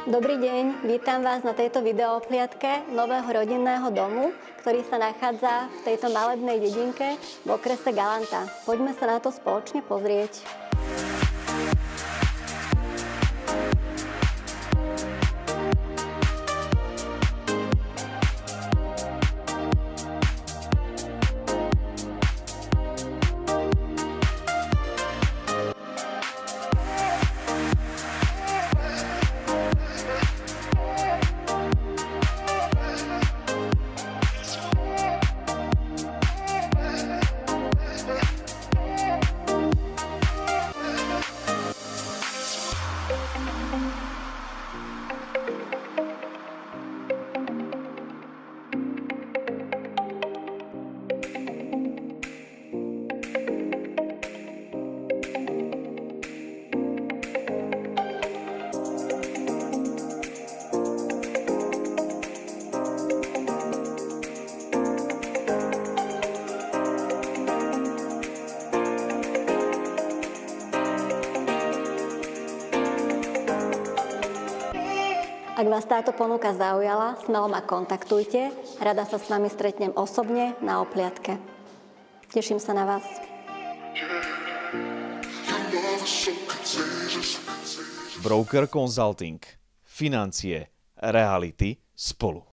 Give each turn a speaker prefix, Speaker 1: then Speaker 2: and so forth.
Speaker 1: Dobrý deň, vítam vás na tejto videoohliadke nového rodinného domu, ktorý sa nachádza v tejto malebnej dedinke v okrese Galanta. Poďme sa na to spoločne pozrieť. Ak vás táto ponuka zaujala, smelo ma kontaktujte. Rada sa s vami stretnem osobne na ohliadke. Teším sa na vás.
Speaker 2: Broker Consulting. Financie, reality spolu.